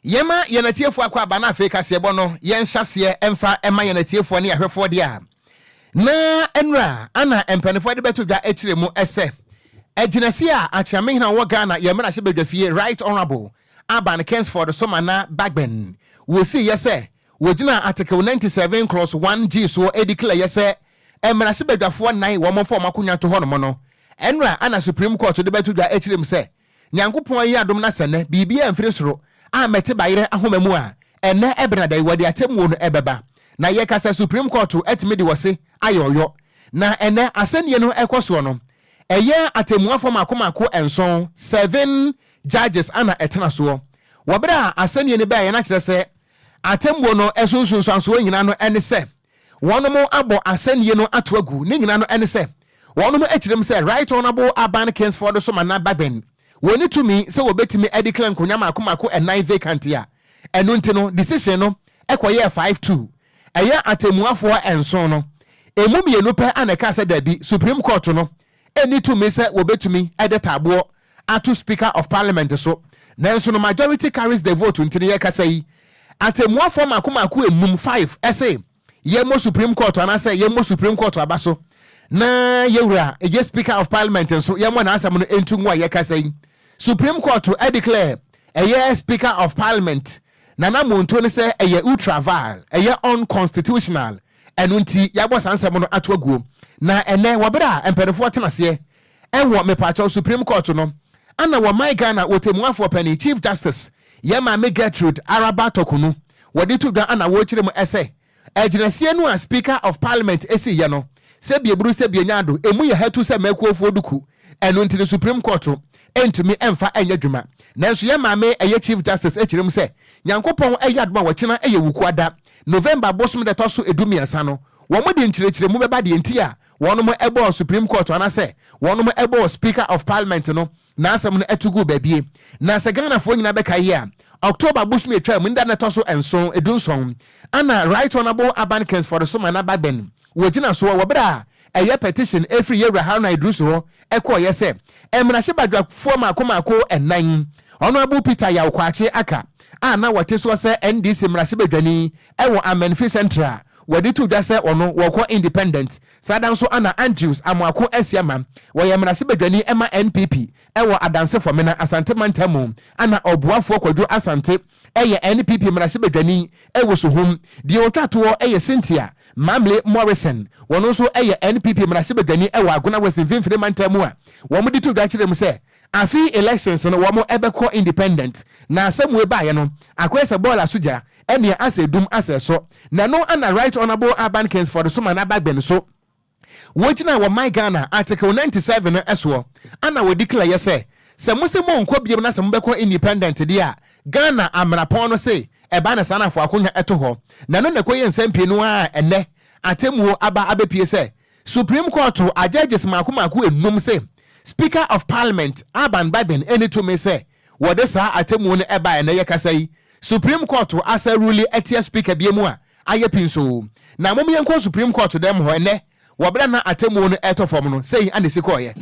Yema yenatiefo akwa bana Afrika sebono yen hyase emfa ema yenatiefo ne ahwefo dia na enra ana empenefo de beto dwa ekiremu ese ejinasi a akyame hina wo Ghana yemra hye bedwafie right honorable Aban Kensford Somana Bagben we see yese wogina article 97 clause 1G so declare yese emra hye bedwafo nan wo monfo makonya to hono no enra ana Supreme Court de beto dwa ekirem se Nyankopon yi adom na sene bibia mfiri soro a mete bayire ahomemu a ene ebrada iwade atemu no ebeba na ye kasa Supreme Court etime de wose ayoyo na ene asenie no ekoso no eye atemu afom akomako enson 7 judges ana etena so wobra asenie ne ba ye na kire se atemu no esunsunsanso nyina no ene se wonomo abo asenie no atoagu ne nyina no ene se wonomo ekirem se right honorable Aban Kensford Somana Bagben woni to me say obetimi ediclan konyama akomako enai vacant ya eno nti no decision no ekoye 5-2 eye atemuafo enson no emu mienu pe aneka se dabi Supreme Court no eni to me say obetumi edetabo atu Speaker of Parliament so nanso no majority carries the vote nti ye kasa yi atemuafo makomako enum 5 essay yemo Supreme Court ana say yemo Supreme Court abaso na yewura eye Speaker of Parliament so yemo na asam no entu nwa ye kasa yi Supreme Court to declare a Speaker of Parliament Nana Montoni say a ultraval a unconstitutional and unti yabo sansamo no atwaguo na ene wabra empedefo tenase e wo me pacho Supreme Court no ana wo my Ghana wotemuafo pani Chief Justice Yema me Gertrude Araba Tokunu wodi to da ana wo kiremu ese ejinasie no a Speaker of Parliament esi ye no se bieburu se bianyado emu ye hatu se makuofo duku enu nti Supreme Court entumi emfa enya dwuma nanso ye maame eye Chief Justice ekirem se Nyankopon eyadoma wachina eye wukuada November bosom de toso edumiasa no wo mo de nkirekire mu beba de enti a wono mo ebo Supreme Court ana se wono mo ebo Speaker of Parliament no na asem no etugu babie na se Ghana fo nyina beka ye a October bosom etwa mu nda na toso enson edunson ana right honorable Aban Kensford Somana Bagben wogina so wo bra eye petition every year Haruna Idruso ekọ yese emrahye badwafo makomako enan honorable Peter Yawkwache aka ana wote so se NDC emrahye badwani ewo Amenfi Central wadi to dwa se ono wokọ independent sadan so ana Andrews amwako asiama wo emrahye badwani ema NPP ewo adanse fomena asante mantamu ana obuafo Kwadwo asante eye NPP emrahye badwani ewo sohum die otwato eye Cynthia Mamle Morrison wono so eye NPP emrahye badwani ewo agona wasinfimfire mantamu a wo mudi to dwa kirem se afi elections no wo mo ebekọ independent na asamu eba ye no akwese bola suja ene asedum aseso na no ana right honorable Aban Kensford Somana Bagben so wogina wo my Ghana article 97 no eso ana wo declare yese se musemo nko biem na se mbekọ independent dia Ghana amrapon no se eba na sana fo akonya eto ho na no nekoye nsempie no a ene atemuo aba abepie se Supreme Court a judges makomako enum se Speaker of Parliament Aban Bagben eni to me say wode sa atemu ne eba ene ye kasai Supreme Court asa rule etia speaker biemu a aye pinso na mom yenko Supreme Court dem ho ene wobra na atemu ne eto form no say ande sikoye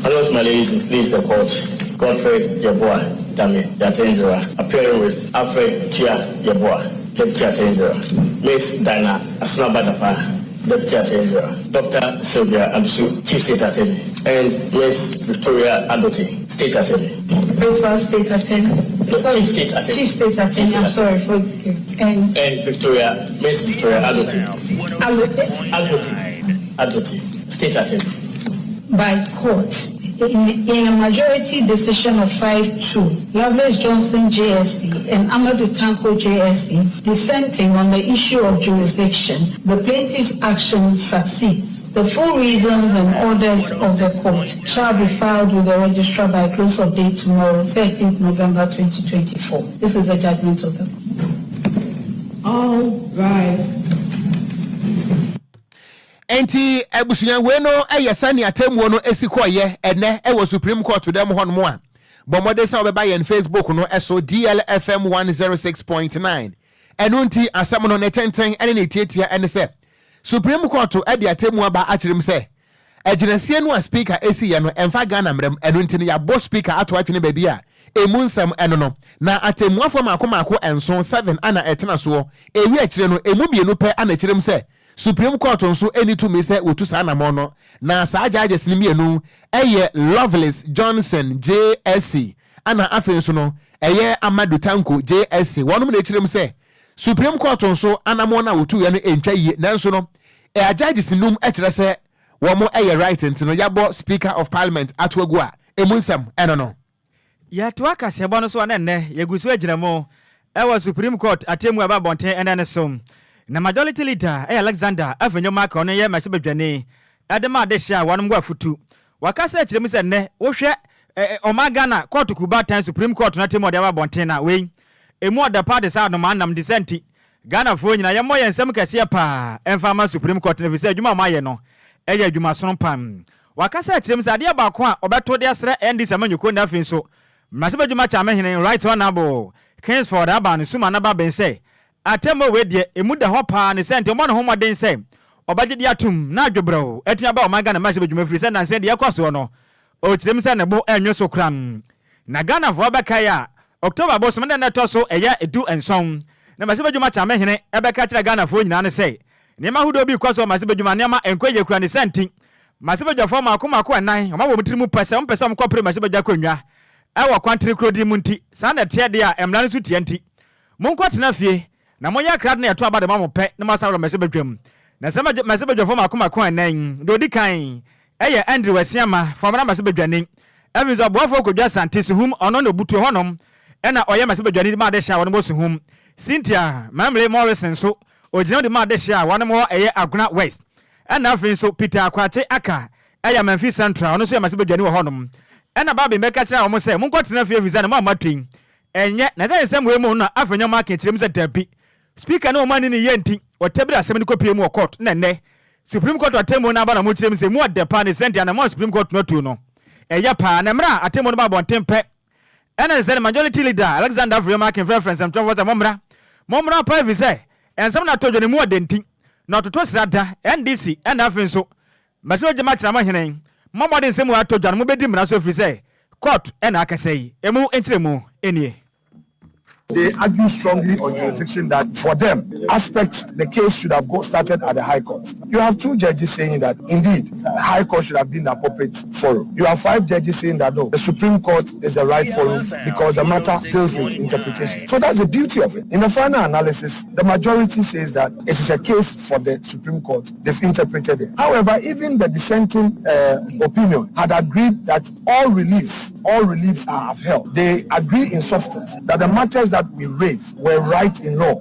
Hello, my ladies, please the court. Godfrey Yeboah Dami Yatenjura, appearing with Alfred Tia Yeboah, Deputy Attenjura, Miss Dana Asnabadapa, Deputy Attenjura, Dr. Sylvia Absu, Chief State Attorney, and Miss Victoria Adoti, State Attorney. Principal State Attorney. Chief State Attorney. Chief State Attorney. I'm sorry for and Victoria, Miss Victoria Adoti. Adoti, State Attorney. By court. In a majority decision of 5-2, Lovelace Johnson JSC and Amadou Tanko JSC dissenting on the issue of jurisdiction, the plaintiff's action succeeds. The full reasons and orders of the court shall be filed with the registrar by close of day tomorrow, 13th November 2024. This is the judgment of the court. All rise. Enti ebusuyan we no eyesani atemu no esikoye ene ewo Supreme Court dem ho no a bomode sa obeba ye Facebook no eso DLFM 106.9 enu nti asam no ne tenten ene ne tietia ene se Supreme Court edi atemu aba akirem se Ejinesi no speaker esi ye no emfa Ghana mrem eno ntini ya bo speaker ato atwene baby a emunsam eno no na atemuafo mako enso 7 ana etena so ewi akire no emu mienu pe ana kirem se Supreme Court nso eni to me say wotu sa na mo no na sa judges ni mienu eye Loveless Johnson JSC ana afen so no eye Amadu Tanko JSC wonum na kirem say Supreme Court nso anamo na wotu ye no entwa yi nanso no judges num ekire say womo eye right ntino yabo Speaker of Parliament atwagu a emunsam eno no ya to aka sebo no so anenne yegusu agiramo ewa Supreme Court atemu aba bonten enene som na majority leader Alexander afenyo maka ono ye masebedwane adema de sha wanum gwa futu wakasa akirem se ne wo hwe Omagana court kubatan Supreme Court na temu de aba bonten na we emu oda party sa no manam dissent Ghana fo nyina ye moye nsem kase pa emfama Supreme Court na visa adwuma maye no eye adwuma sono pam wakasa akirem se ade ba ko a obeto de asre ndi samanyuko na afin so masebedwuma cha mehene right honorable Kingsford aban suma na ba ben say atemo we de emuda ho pa ne sente mo ne ho moden say obaje de atum na adwobro etua ba Omagana masebedwuma firi say na say de yakoso no o kirem se ne bo enwo so kram na Ghana fo beka ya October bo so me na to so eya edu enson na masebedwuma cha mehene ebeka kire Ghana fo nyina ne say nema hudo bi kwaso masebedwuma nema Enquires kura ne sente masebedwa fo mako enan o ma wo mutirimu pese on pese on kopre masebedwa kwanwa ewa kwantri krodi munti sa na tie de a emran su tie nti monkotena fie na monya krad na eto abade mamo pe na masawro masebedwam na sama masebedwa fo mako enan dodi kan eye Andrew Wasiama fomra masebedwane evizo boafo Okogyeabour Santisi hum ono no butu honom ena oye masebedwane ma de sha wono bosu hum Cynthia Mamle Morrison so ojina de ma de sha wono mo eye Aguna West ena afin so Peter Akwate aka eye Memphis Central ono so masebedwane wo honom ena babi meka kira omo se monkotena fie visa na ma twin enye na dey sem we mu na afenyo market kirem se dabi speaker na o mani ni yenti o tebira asem ni kopie mu o court na ne Supreme Court atemu na ba na mo kirem se mu adepa ne sente na mo Supreme Court no tu no eya pa na mra atemu no ba bonten pe ena ze majority leader Alexander Afriel market reference am twa for momra pa visa ensem na todwo ne mu odenti na toto srada NDC ena afin so maso jema kira ma henen Mamodin semu ato jan mo bedi mra so firi say court ena akasai emu entiremu enie. They argue strongly on jurisdiction that for them, aspects the case should have started at the High Court. You have 2 judges saying that indeed the High Court should have been the appropriate forum. You have 5 judges saying that no, the Supreme Court is the right forum because the matter deals with interpretation. So that's the beauty of it. In the final analysis, the majority says that it is a case for the Supreme Court. They've interpreted it. However, even the dissenting opinion had agreed that all reliefs are upheld. They agree in substance that the matters that we raised were right in law,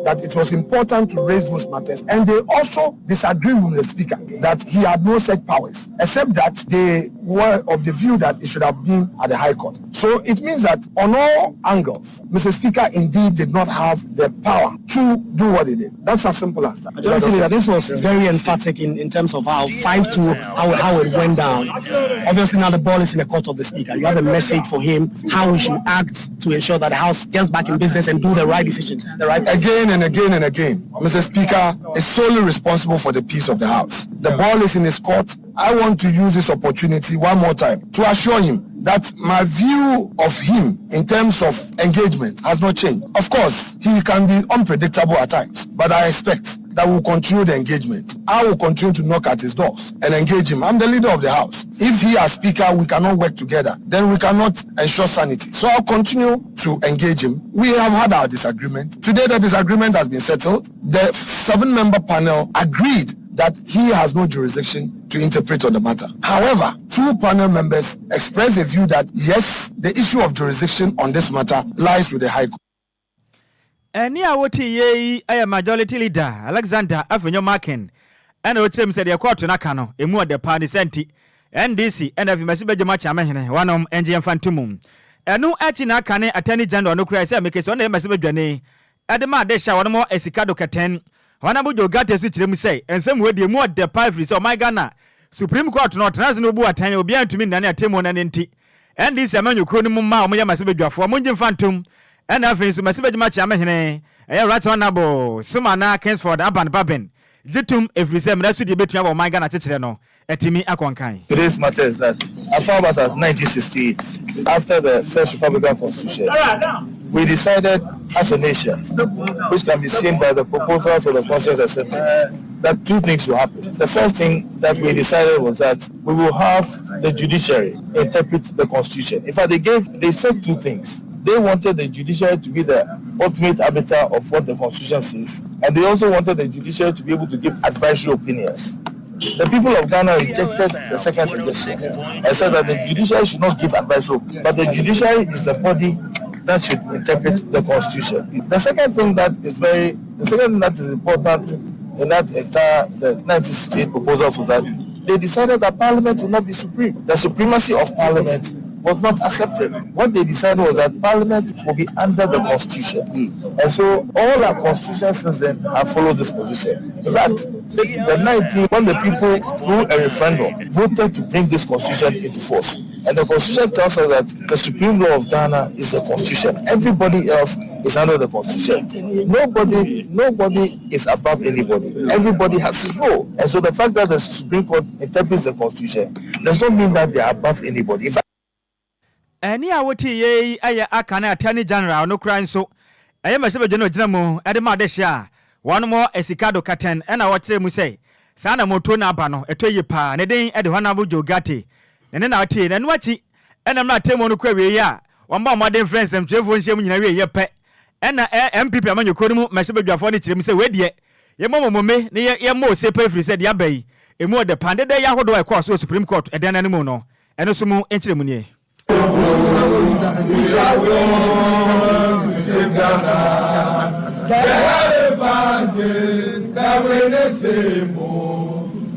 that it was important to raise those matters, and they also disagree with the speaker that he had no such powers, except that they were of the view that it should have been at the High Court. So it means that on all angles, Mr. Speaker indeed did not have the power to do what he did. That's as simple as that. Actually, this was very emphatic in terms of how 5-2, how it went down. Obviously, now the ball is in the court of the speaker. You have a message for him, how he should act to ensure that the House gets back in business and do the right decision. Again and again, Mr. Speaker is solely responsible for the peace of the House. The ball is in his court. I want to use this opportunity one more time to assure him that my view of him in terms of engagement has not changed. Of course, he can be unpredictable at times, but I expect that we'll continue the engagement. I will continue to knock at his doors and engage him. I'm the leader of the House. If he as Speaker, we cannot work together, then we cannot ensure sanity. So I'll continue to engage him. We have had our disagreement. Today, the disagreement has been settled. The 7-member panel agreed that he has no jurisdiction to interpret on the matter. However, 2 panel members expressed a view that yes, the issue of jurisdiction on this matter lies with the High Court. Eni awoti ye aya majority leader Alexander Afenyo Maken ena otem se de court na kano emu de pa ni senti NDC ena fi masibejo ma chama hene wanom enje mfantumum enu achi na kane attorney general no kura se mekese ona masibejo ne edema de sha wonom esikado keten wana bujo gate su kirem sei ensem we de mu de pa free so my Ghana Supreme Court no trans no bu atan obi antumi nane atemu na nenti NDC amanyuko ni mu ma omo ya masibedwafo omo nje mfantum ena afin su masibejo ma chama hene right honorable Sumana Kingsford aban baben jitum every sem na su de betua bo my Ghana chekere no etimi akwankan. Today's matter is that as far back as 1968, after the first Republican Constitution, we decided as a nation, which can be seen by the proposals of the Constituent Assembly, that two things will happen. The first thing that we decided was that we will have the judiciary interpret the Constitution. In fact, they said two things. They wanted the judiciary to be the ultimate arbiter of what the Constitution says, and they also wanted the judiciary to be able to give advisory opinions. The people of Ghana rejected the second suggestion and said that the judiciary should not give advisory, but the judiciary is the body that should interpret the Constitution. The second thing that is important in that entire the 1968 proposal for that, they decided that Parliament will not be supreme. The supremacy of Parliament was not accepted. What they decided was that Parliament will be under the Constitution. And so all our constitutions since then have followed this position. In fact, the 19th, when the people through a referendum voted to bring this Constitution into force, and the Constitution tells us that the supreme law of Ghana is the Constitution. Everybody else is under the Constitution. Nobody is above anybody. Everybody has his role. And so the fact that the Supreme Court interprets the Constitution does not mean that they are above anybody. Any awoti ye aya akana attorney general no cry so eye masebe dwene ogina mu ede ma de hia one more esikado katen e na wotre mu say sa na moto na aba no etoyi pa ne den ede hona bo jogate ne na ati ne no achi e na mra temo no kwa we ya wamba modern friends em trefo nhye mu nyina we ye pe e na MPP amanyoko mu masebe dwafo ne kirem say we de ye momome ne ye mo se pa free said ya bai emu de pande de ya hodo e course Supreme Court e den na mu no eno so mu enchiremu nie. We are one to save Ghana. The elephant is that we the same.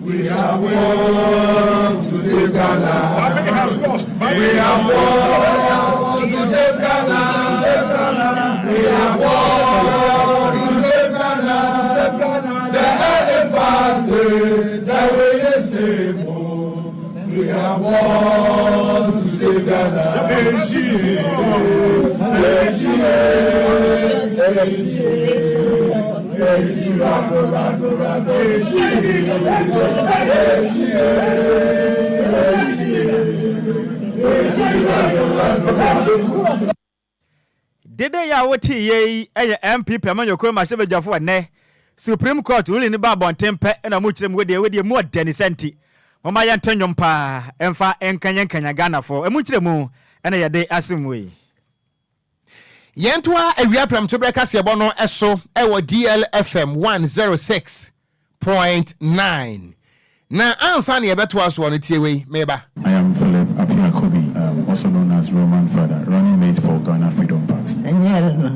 We are one to save Ghana. We have one to save Ghana. We have one to save Ghana. The elephant is that we the same. We have one to save Ghana. Dede ya woti ye MPP amanyoko masebe jafo ne Supreme Court ruling ni ba bontempe na mu kirem we mu odani senti mama ya ntanyom pa emfa enkanya Ghana for emu kiremu ena ye de asimwe Yentoa awia pram to breka sebo no eso ewo DLFM 106.9 na ansa na yebeto aso no tiewe meba. I am Philip Apiakobi, also known as Roman Father, running mate for Ghana Freedom Party. Nhyiraba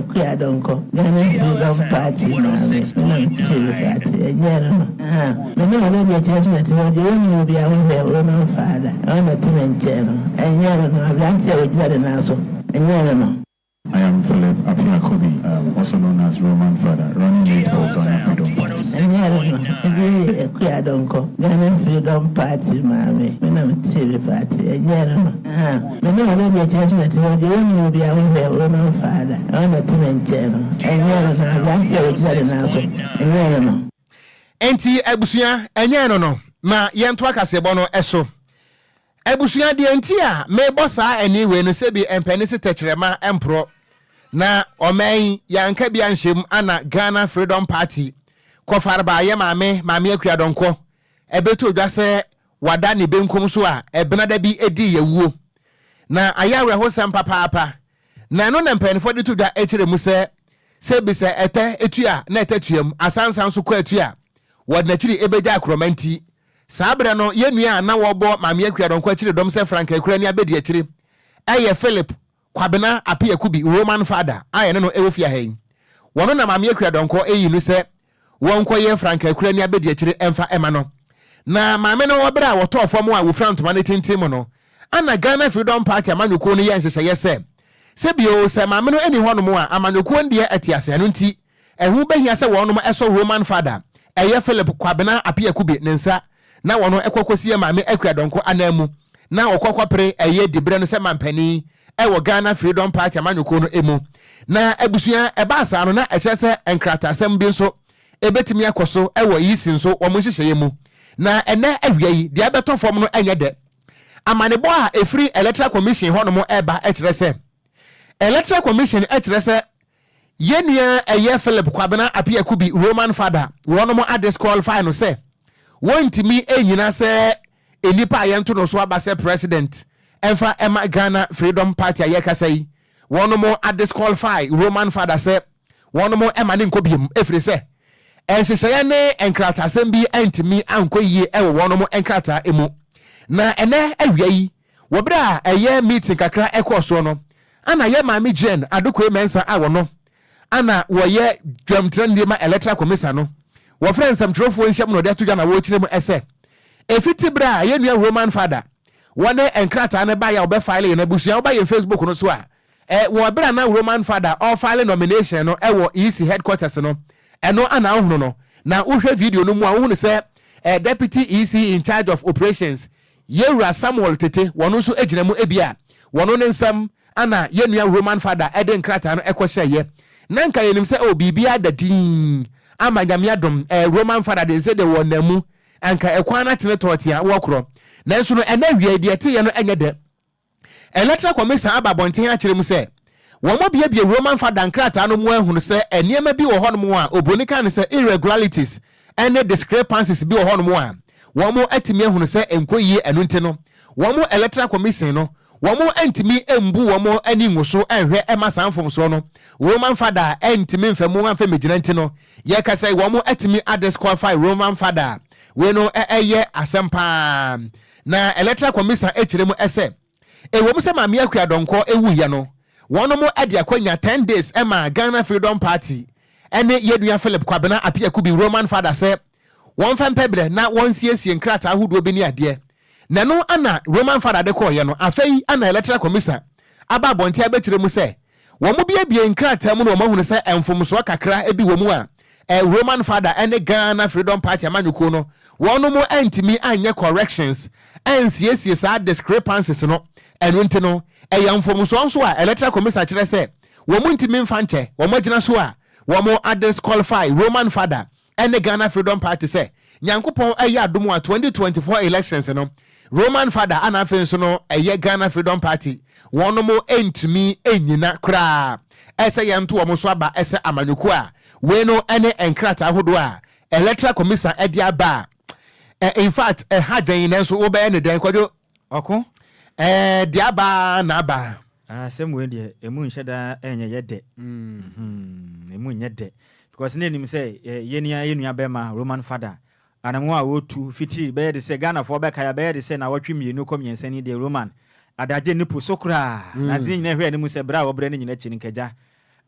Kwadwo Ghana Freedom Party. Nhyiraba. Me no be judgment no dey only be a Roman Father. I'm a teacher. Nhyiraba abranche ojare na so. Nhyiraba. I am Philip Apiakobi, also known as Roman Father, running mate for Ghana Freedom Party. Nhyiraba Kwadwo Ghana Freedom Party mame. Me no TV party. Nhyiraba. Me no be judgment no dey only be a Roman Father. I'm a teacher. Nhyiraba abranche ojare na so. Nhyiraba. Enti ebusua enye no ma yento akasebo no eso ebusua de enti a me bossa anyway no sebi empenisi techrema empro na omen yanka bia nhyem ana Ghana Freedom Party kofarba ye mame akuadonko ebeto odwase wada ne benkum so a ebenada bi edi yewuo na ayawe ho sempa papa na no na mpenifo de to dwa ekiremu sebi se ete etua na etetuam asansan so kwa etua wadnachiri ebeja akromanti sabre no yenua na wobo mame akuadonko akiri dom se franka akurani abedi akiri eye Philip kwabena apia kubi Roman Father aye no ewofia hen wono na mame akuadonko eyinu se wonkoye franka akurani abedi akiri emfa ema no na mame no wobra a woto fom a wo frantoma ne tintim no ana Ghana Freedom Party amanyoko no yenhye se bio se mame no eni hono mo a amanyoko ndie atiase no nti ehu behia se wono mo eso Roman Father eye Philip kwabena apia kubi nensa na wono ekokosie mame akuadonko anamu na okokwapre eye dibre no se mampani ewo Ghana Freedom Party amanyoko no emu na abusua ebasa no na eche se enkrata asem bi nso ebetimi akoso ewo yisi nso wo mo hyehyeye mu na ene awia yi de abeto form no enye de amanebo a efiri electoral commission ho no mo eba ekire se electoral commission ekire se yenua eye Philip Kwabena apia kubi Roman father wono mo disqualify no se wontimi enyina se enipa ayento no so aba se president emfa ema Ghana Freedom Party ayeka sei wono mo disqualify Roman father se wono mo ema ne nkobiem efiri se enhyehyeye ne enkrata sembi entimi ankoyie ewo wono mo enkrata emu na ene awia yi wobra eye meeting kakra ekoso no ana ye maami Jen adokwe mensa awono ana woye dwamtrende ma electoral commission no wo friend sam trofo nhyam no de to dwa na wo kirem ese efiti bra ye nua Roman father wone enkrata ne ba ya obe file na busua oba ye Facebook no so a wo bra na Roman father all file nomination no ewo EC headquarters no eno ana ohunu no na uhwe video no mu a ohunu se deputy EC in charge of operations Yewura Samuel Tete wono so agina mu ebia wono ne nsam ana ye nua Roman father eden nkrata no ekwohye ye nanka yenim se o bibia da din amanyamia dom Roman father de se de wonamu anka ekwana tene totia wokro nanso no ena wie de ete ye no enye de electoral commission ababonten a kire mu se wo mo bia Roman father nkrata no mu ehunu se eniema bi wo ho no mu a oboni kan se irregularities ene discrepancies bi wo ho no mu a wo mo atimi ehunu se enkoyie enu nte no wo mo electoral commission no wo mo antimi embu wo mo ani nguso enhwe emasanfom so no Roman father antimi mfamu amfa megina nte no ye ka say wo mo atimi disqualify Roman father we no eye asempa na electoral commission ekirem ese wo mo se maami akua donko ewu ye no wono mo ade akwanya 10 days ema Ghana Freedom Party ene yedua Philip Kwabena apia kubi Roman father se won fan pebre na won siesie nkrata ahodo bi ni ade na no ana Roman father de koye no afei ana electoral commission aba bonte abekire mu se wo mo bia nkrata mu no mahunu se emfomso kakra ebi wo mu a Roman father ene Ghana Freedom Party amanyuko no wono mo antimi anye corrections ensiesie sa discrepancies no enu nte no eyamfomso nso a electoral commission kire se wo mo ntimi mfanche wo mo gina so a wo mo disqualify Roman father ene Ghana Freedom Party se nyankopon eya adomu a 2024 elections no Roman father ana fenso no eye Ghana Freedom Party wono mo entimi enyina kra ese yanto wo mo so aba ese amanyuko a we no ene enkrata ahodo a electoral commission edi aba in fact hadwen nenso wo be ne den Kwadwo oko diaba na aba asem we de emu nheda enye yede emu nyede because ne nim say yenua bema Roman father anamwa a wotu fiti be de say Ghana for be kaya be de say na watwe mienu komyensa ni de Roman adaje ni pusokra na tin nyina hwe ne mu se bra wo bra ne nyina chi nkaja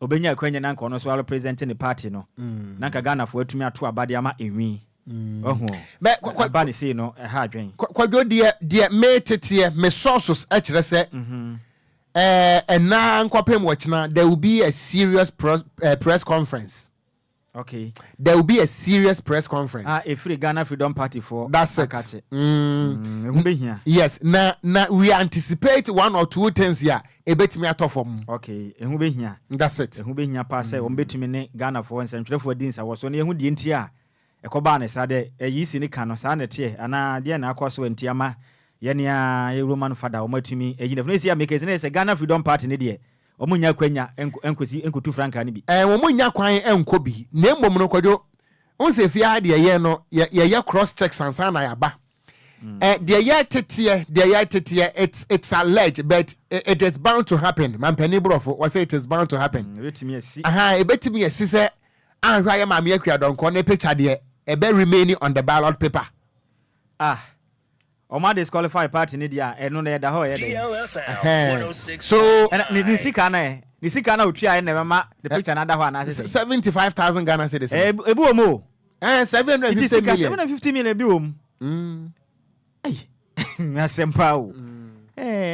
obenya akwanya na nka no so represent the party no na nka Ghana for atumi ato abade ama enwi ohu be ba ne say no ha adwen Kwadwo de me tete me sources a kire se na nkopem wachina there will be a serious press conference. Okay. There will be a serious press conference. A free Ghana Freedom Party for that's it. Yes. Now we anticipate 1 or 2 things here. Ebetimi atofom. Okay. Ehu be here. That's it. Ehu be here pass ombetimi ne Ghana for nsentwe for din sa wo so ne ehu die ntia. Ekoba ne sade eyisi ne ka no sa na tie ana de na akoso ntiama ye ne a Roman father o matumi eyi na esi make se ne se Ghana Freedom Party ne de omunya kwanya enkotu franka ni bi omunya kwan enkobi na emom no Kwadwo onse fia de ye no ye cross check sansa na yaba de ye tete it's alleged but it is bound to happen man penny brofo was say it is bound to happen betimi asi ebetimi asi se anhwa ye maami akua donko na picture de ebe remaining on the ballot paper Oma disqualify party ni dia eno na da ho ye de so ni sika na otwa na mama the picture na da ho ana 75,000 Ghana cedis ebu omo 750 million ebi om na sempa o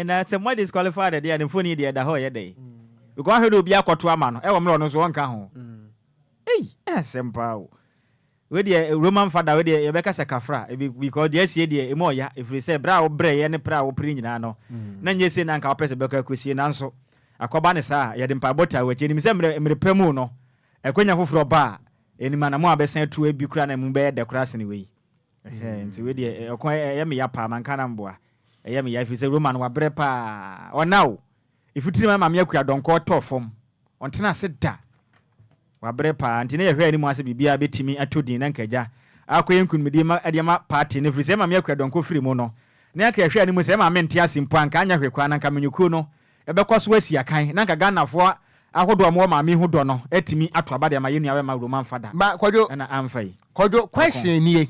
na semwa disqualify dia ne phone dia da ho ye de because hedo obi akoto ama no e wo mro no so wonka ho sempa o we the Roman father we the yebeka sekafra because the sie the emoya if we say bra wo bre ye ne pra wo pri nyina no na nyese na nka opese beka kosie nanso akoba ne sa ye de mpa bota we cheni se mre pemu no ekwenya foforo ba enima na mo abesan tu abi kura na mu be de kura sene we nti we de okon me ya pa man kana mboa me ya fi se Roman wa bre pa onawo ifutiri ma me akua donko tofom ontena se da wa bre pa nti ne ye hwe ani mu ase bibia betimi atodin na nkaja akoye nkunmidi ma adema party ne fi se ma me akua donko firi mu no ne aka hwe ani mu se ma me ntia simpo anka anya hwe kwa na nka menyuku no ebekwaso asi akan na nka Ghanafo ahodo mo ma me hu do no etimi ato abade ma yenu awe ma Roman fada ba Kwadwo na amfai Kwadwo question nie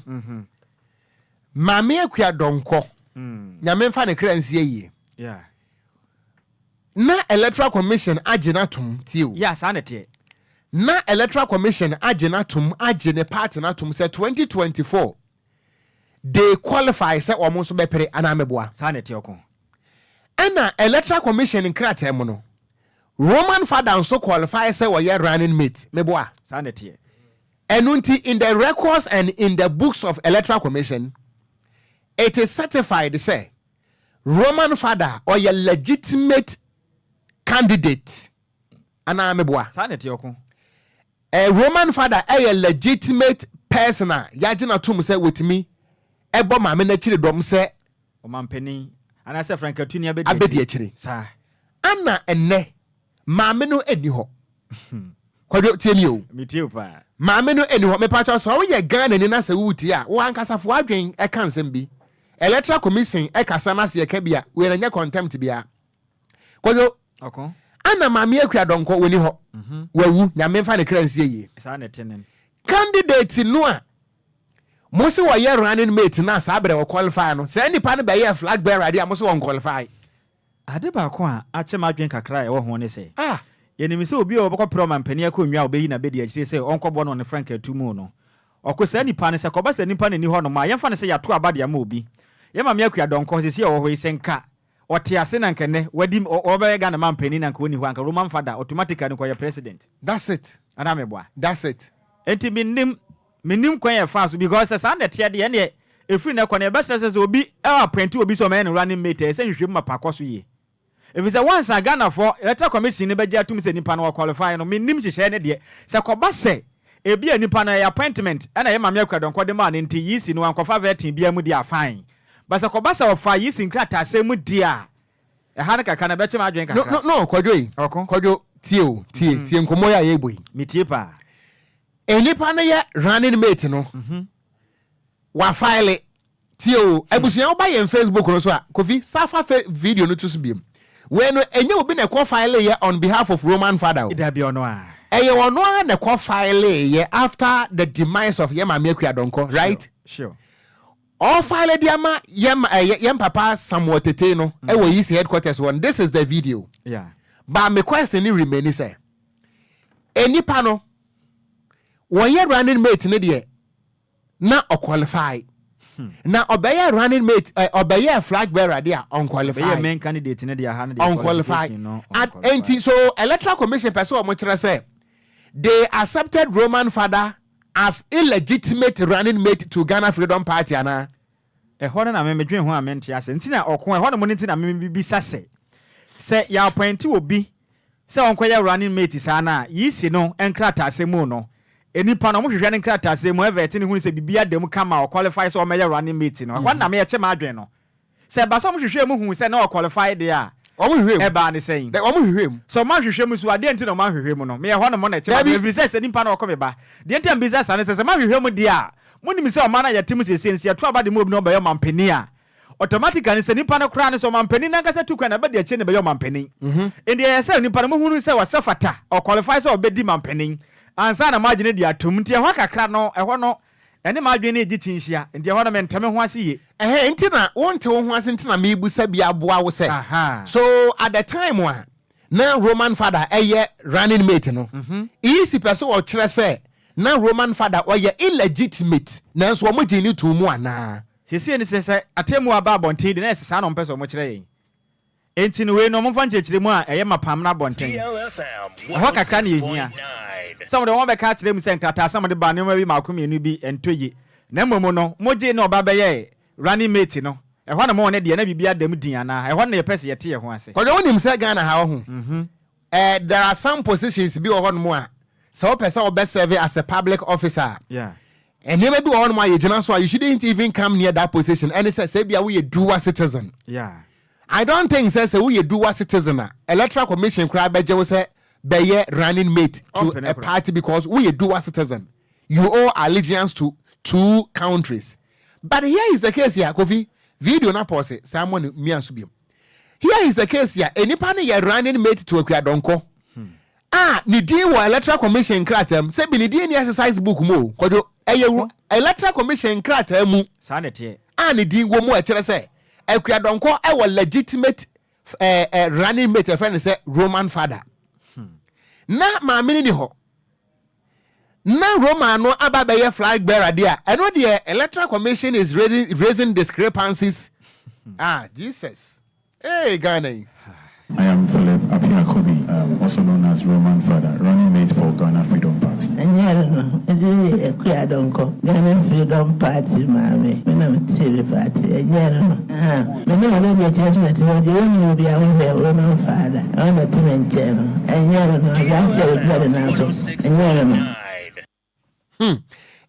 ma me akua donko nyame mfa ne kransie yie na electoral commission agena tum tio sanete na electoral commission agena tum agene party na tum say 2024 they qualify say omo so bepere ana meboa sanete okon ana electoral commission nkrata mu no Roman father so qualify say we running mate meboa sanete enunti in the records and in the books of electoral commission it is certified say Roman father or your legitimate candidate ana meboa sanete okon a Roman father a legitimate person yagina tum say with me ebo ma me na chire dom say o mampeni ana say Frank Atuni abedi achire sa ana enne ma me no eni ho Kwadwo tiemi o mi tie pa ma me no eni ho me pa cha so wo ye Ghana ni na say wuti a wo ankasafo adwen e kan sem bi electoral commission e kasa na se ka bia we na nya contempt bia Kwadwo okon ana ma me akua donko woni ho wawu nyame mfa ne kransie yi sanete nen candidate no a Mosi wa ye running mate na sabre wo qualify no say nipa no be ye flag bearer dia mosi won qualify ade ba ko a achema adwen kakra e wo ho ne say yenimi se obi obekọ proma mpani akonwa obeyi na bedi akire say onkobo no ne Frank Atumu no okosa nipa ne se ko ba se nipa ne ni ho no ma yemfa ne se yato abade ama obi ye ma me akua donko se wo ho isenka ote ase na nkene wadi obeye ga na mampani na nka woni ho anka Roman father automatically ko ye president that's it ana meboa that's it enti minim kwan ye fast because say na tie de ne efiri na kwan e best say obi e appoint obi so man running mate say nhwem ma pakoso ye if it's a once a Ghana for electoral commission ne beja tum say nipa no qualify no minim hye ne de say ko ba say e bia nipa na appointment na ye ma me akwa don ko de man nti yisi no ankofa vetin bia mu dia fine but say ko ba say ofa yisi nkrata asem dia e ha na kaka na beche ma adwen kaka no Kwadwo yi Kwadwo tie nkomo ya ye boy mi tie pa enipa na ye running mate no wa file tio ebusuan oba ye Facebook no so a Kofi safa video no to so biem when enye obi na ko file ye on behalf of Roman father ida bi ono a eye ono a na ko file ye after the demise of Yema Mekua Donko right sure all file diama yem papa Samuel Tete no e wo yisi headquarters one this is the video but my question ni remain say enipa no one year running mate ne de na qualify na obey running mate obey flag bearer there unqualified obey main candidate ne there unqualified at enti so electoral commission person o mo kire say they accepted Roman father as illegitimate running mate to Ghana Freedom Party ana e hono na me dwen ho a mente ase ntina okon e hono mo ntina me bibisa se ya appoint obi se onkoya running mate sana yisi no enkrata asemu no enipa no mo hwehwe ne nkrata asemu evet ne hu se bibia dem kama o qualify so o meya running mate no kwa na me che ma adwen no se ba so mo hwehwe mu hu se na o qualify de a o mo hwehwe e ba ne sein o mo hwehwe mu so ma hwehwe mu so ade nti no ma hwehwe mu no me hono mo na che ma every say enipa na o komeba de nti am business ane se ma hwehwe mu de a muni mi se o ma na yetim se se ya to abade mu obi no ba yo mampani a automatically se nipa no kra ne so mampani na nkasa tu kwa na ba de ache ne ba yo mampani indi ya se nipa no mu hunu se wa sefata o qualify so obedi mampani ansa na magine dia tom nti ehwa kakra no ehwo no ene magine egi tinhia nti ehwo no mentame ho ase ye nti na wonte wo ho ase nti na mebusa bia aboa wo se so at the time wa na Roman father running mate no easy person o kire se na Roman father o illegitimate na so mo gini tu mu ana sesi ni se atemu aba bontin de na sesa no mpese o mo kire yin enti no we no mo fanche kire mu a mapam na bontin DLFM ho kaka na ehia some de won be ka kire mu se nkata some de ba ne ma bi makomienu bi entoyi na momo no moje na oba be ye running mate no ehwa na mo ne de na bibia dam din ana ehwa na ye pese ye te ye ho ase ko de wonim se Ghana ha ho there are some positions bi wo ho no a so person will be serve as a public officer And maybe on my agent, so you shouldn't even come near that position. And it says, say, we a dual citizen. Yeah. I don't think says we a dual citizen. Electoral Commission cry by Joe say be running mate to a party because we a dual citizen. You owe allegiance to 2 countries. But here is the case here, Kofi. Video na pause. Someone me and Subium. Here is the case here. Any party you running mate to a Kwadwo. Ni di wa electoral commission kratem. Say ni di ni exercise book mo. Kwadwo electoral commission kratem mu. Sanity. Ni di wo mo e kire say Kwadwo e wa legitimate running mate. A friend say Roman father. Na ma mini ni ho. Na Roman no ababe flag bearer there. I know the electoral commission is raising discrepancies. Jesus. Hey, Ghana. I am Philip Okogyeabour, also known as Roman Father, running mate for Ghana Freedom Party. Ghana Freedom Party, mammy. When I'm TV party, and already judgment, you be a Roman Father. I'm a Tim channel, and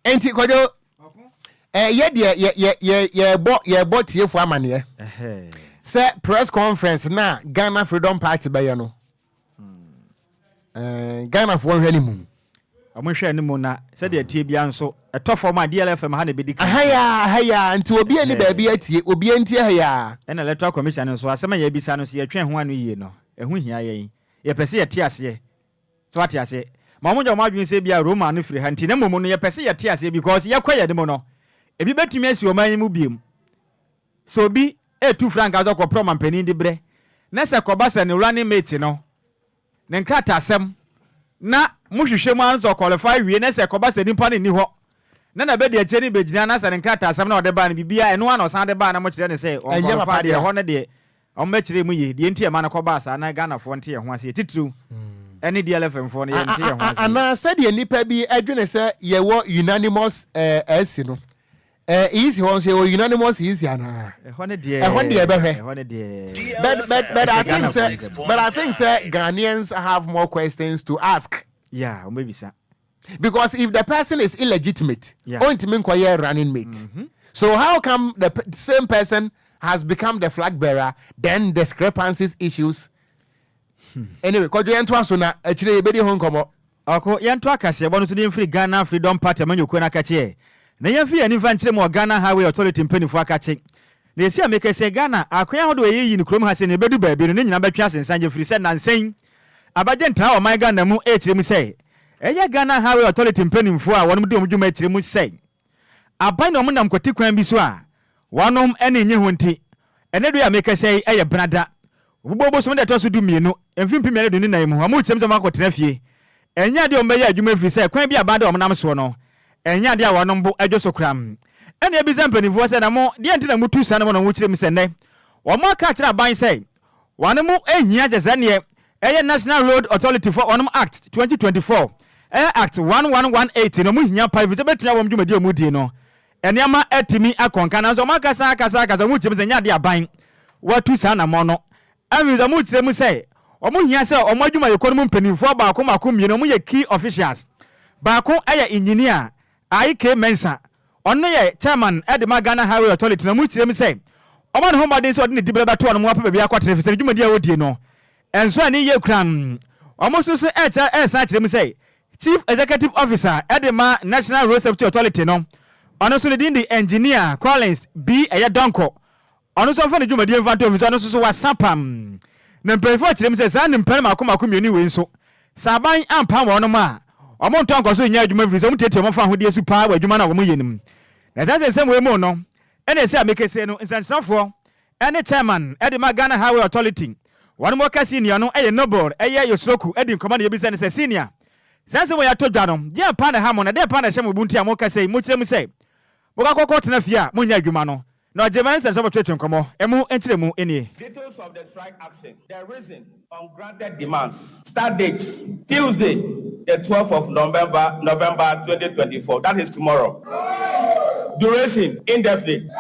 Enti Kwadwo ye bought here for amane say press conference na Ghana Freedom Party be no Ghana for hwanimu amhwe ne mu na say de tie bia nso eto form a DLFM ha na be dika haya nti obi ani ba bia tie obi antie haya en electoral commission nso asema ya bisa no so ye twen ho anu yie no ehu hia yen ye pese ye tie ase so ate ase ma mo jo ma dwen se bia Roma no firi ha nti na momo no ye pese ye tie ase because ye kwa ye de mo no ebi betumi asi o man mu biem so bi e2 frank azo ko pro mampani di bre na se ko ba se ne running mate no ne nkrata asem na muhwehwe mu anzo qualify wie na se ko ba se nimpa ne ni ho na be de ache ni begina na se ne nkrata asem na ode ba ne bibia eno ano san de ba na mo kire ne se o qualify de ho ne de o ma kire mu ye de ntie ma na ko ba sa na Ghana fo ntie ho ase titru any DLFM fo ne ye ntie ho ase ana se de nipa bi adwene se ye wo unanimous esi no easy one say unanimous easy ana ehone de but I think say Ghanaians have more questions to ask. Yeah, maybe sir. Because if the person is illegitimate, only mean quiet running mate. So how come the same person has become the flag bearer, then discrepancies issues? Anyway, could you enter so na actually be home come ako yento akase bono to free Ghana Freedom Party manyo na kache na yemfi ani van kire mo Ghana Highway Authority mpanifu akache na esi ameke se Ghana akoya hodo yeyi ni krom ha se ne bedu baabi no nyina betwa sensanje free se nansen abaje nta o my Ghana mu kire mu se eye Ghana Highway Authority mpanifu a wonom de omdwuma kire mu se aban no nam kwati kwan bi so a wonom ene nye ho nti ene do ya meke se eye brada obubobo so de to so du mienu emfi mpim ene do ni nan mu amu kire mu zama akotena fie enya de o meya adwuma free se kwan bi abade o nam so no enya de awonom bo adwoso kram ene ebiza mpanifu se na mo de ntina mutu sa na mo no wo kire mu se ne wo mo aka kire aban se wonom ehia jeze ne eye National Road Authority for Onom Act 2024 Act 1118 no mu hia pa vi betuna wo mdwuma de omudi no eniama atimi akonka na so makasa akasa mu kire mu se nya de aban watu sa na mo no aviza mu kire mu se omo hia se omo adwuma yekonu mu mpanimfo baako mako mie no mu ye key officials baako eye engineer IK Mensa onno ye chairman Edema Ghana Highway Authority na mu kire mu se omo ne homade se odine dibere bato no mo apa bia kwatere fi se adwuma dia wodie no enso ani ye kran omo so sa kire mu se Chief Executive Officer Edema National Road Safety Authority no ono so ne the engineer Collins B eye Donko ono so fa ne dwuma dia mfanto officer ono so wasapam na mpefo kire mu se sa ne mpere mako mieni we nso saban ampa mo no ma omo nto ankoso nya adwuma free so mo tete mo fa ho de su pa wa adwuma na wo mo yenim na sa se we mo no ene se amekese no insansafo ene chairman Edema Ghana Highway Authority one mo ka senior no eye noble eye Yosroku edi nkoma na yebisa ne se senior sanse mo ya to dwa no dia pa na ha mo na dia pa na hye mo bunti a mo ka sei mo kire mu sei mo ka kokko tena fia mo nya adwuma no na German sense of twetwe nkomo emu enchire mu enie details of the strike action, the reason, ungranted demands, start dates Tuesday the 12th of November 2024, that is tomorrow. Duration indefinite.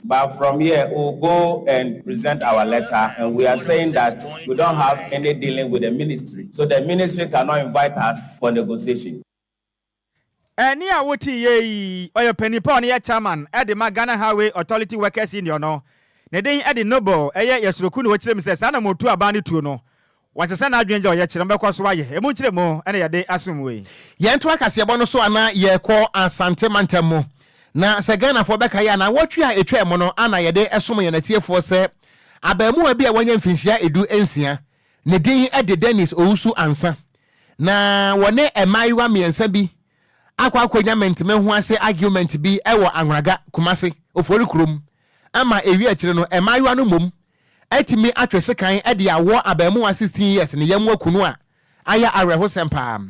But from here we'll go and present our letter, and we are saying that we don't have any dealing with the ministry, so the ministry cannot invite us for negotiation. Ni a woti ye oyo penipon ye chairman e de Ghana Highway Authority Workers Union no. Ne den e de Noble eye yesroku no wachire me se sa na motu aba ne tuo no. Wachese na adwenje oye kire mbekọ so aye. Emu kire mo ene ye de asomwe. Ye nto akasebo no so ana ye kọ Asante Mantemo. Na se Ghana fo beka ya na wotwe a etwa mo no ana ye de esom ye natiefo se abamu abi a wanya mfinhia edu ensia. Ne den e de Dennis Owusu Ansa. Na wone emaiwa miensa bi akwa akwanyament me ho ase argument bi ewo Anwraga Kumase ofori kurom ama ewi akire no emaiwa no mom atimi atwese kan e de awo abamu 16 years ne yam akunu a aya areho sempa